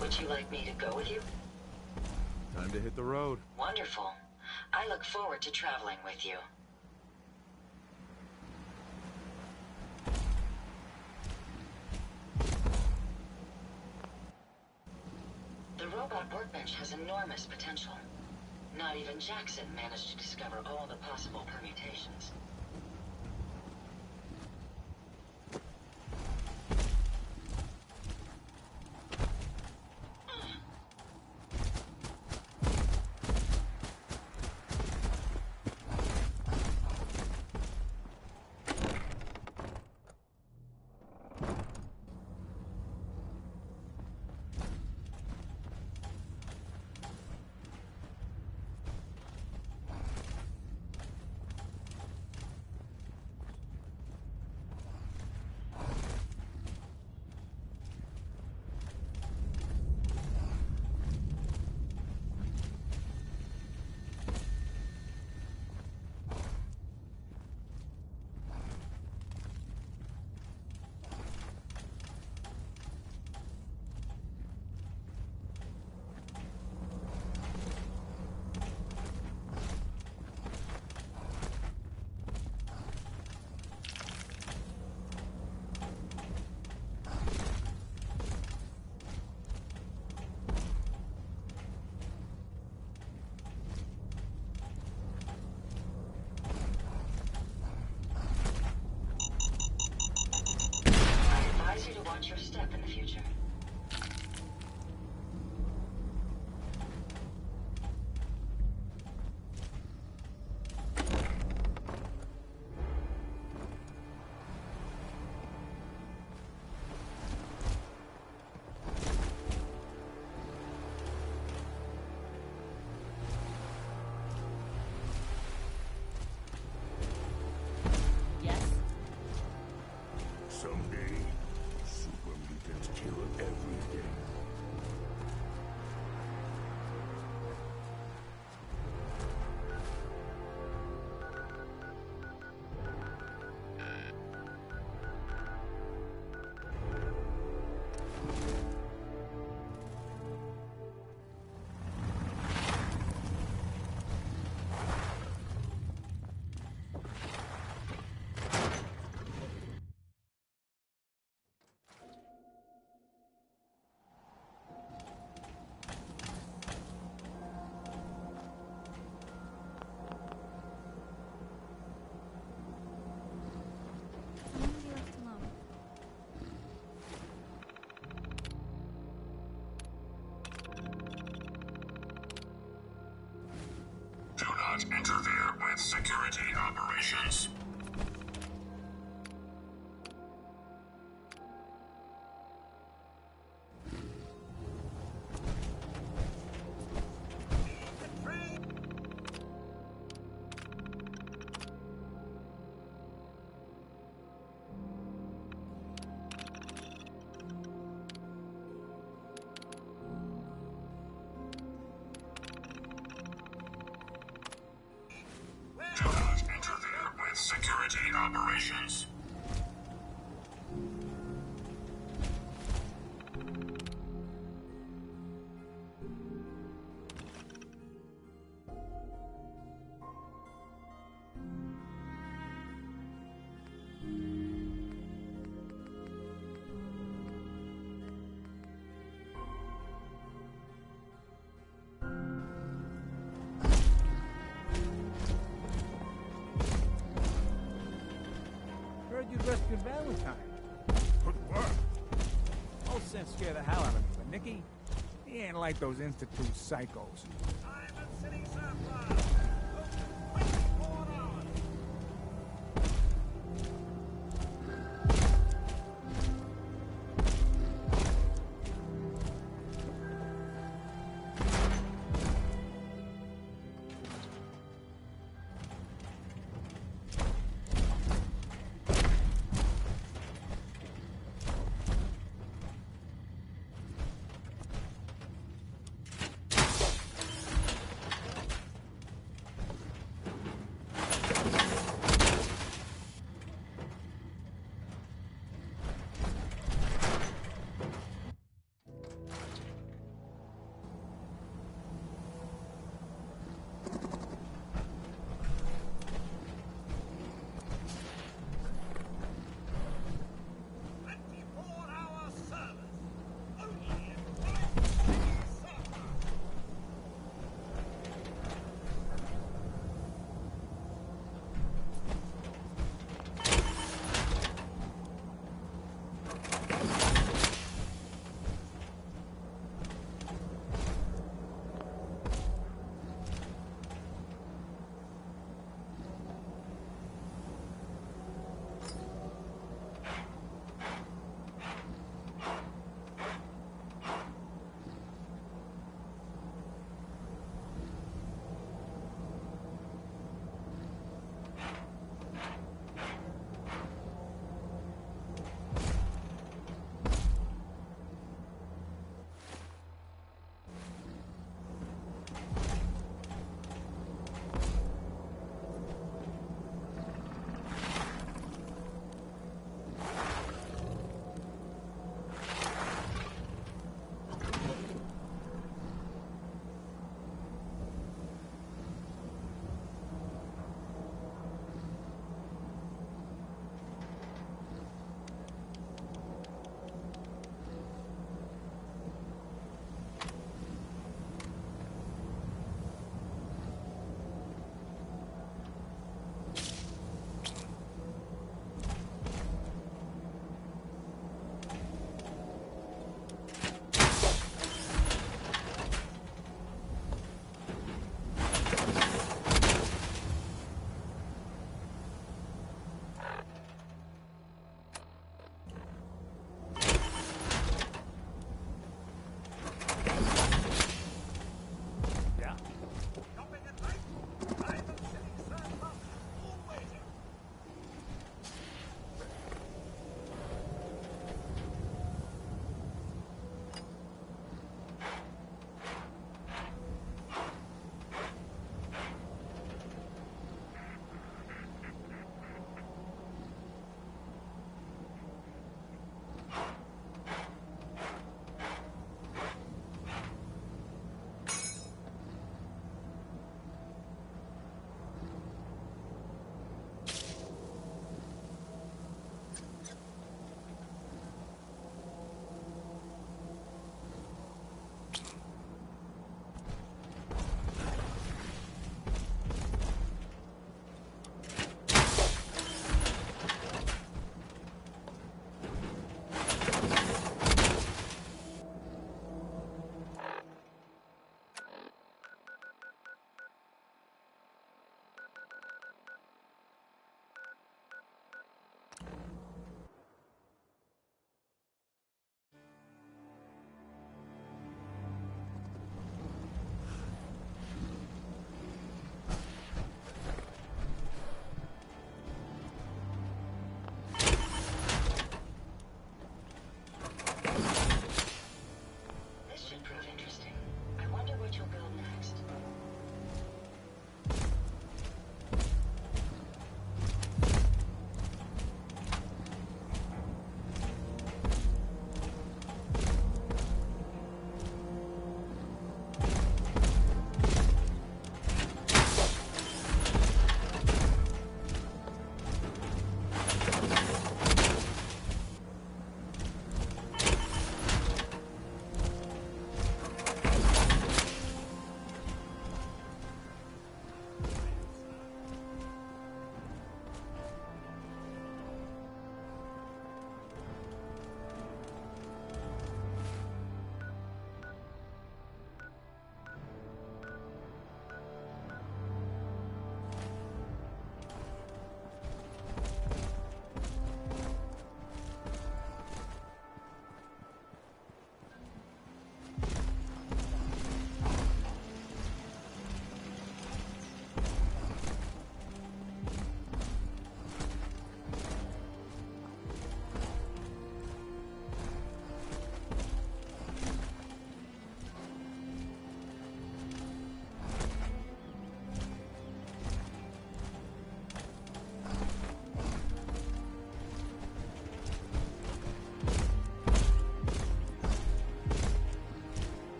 Would you like me to go with you? Time to hit the road. Wonderful. I look forward to traveling with you. The robot workbench has enormous potential. Not even Jackson managed to discover all the possible permutations. operations. Heard you rescued Valentine. Good work. Old sense scared the hell out of me, but Nicky, he ain't like those Institute psychos.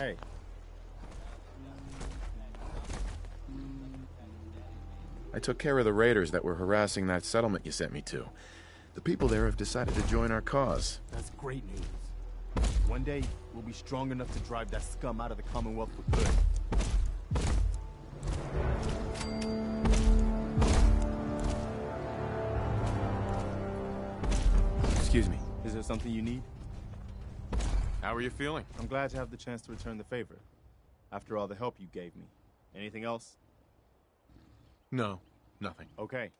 Hey. I took care of the raiders that were harassing that settlement you sent me to. The people there have decided to join our cause. That's great news. One day, we'll be strong enough to drive that scum out of the Commonwealth for good. Excuse me. Is there something you need? How are you feeling? I'm glad to have the chance to return the favor. After all the help you gave me. Anything else? No, nothing. Okay.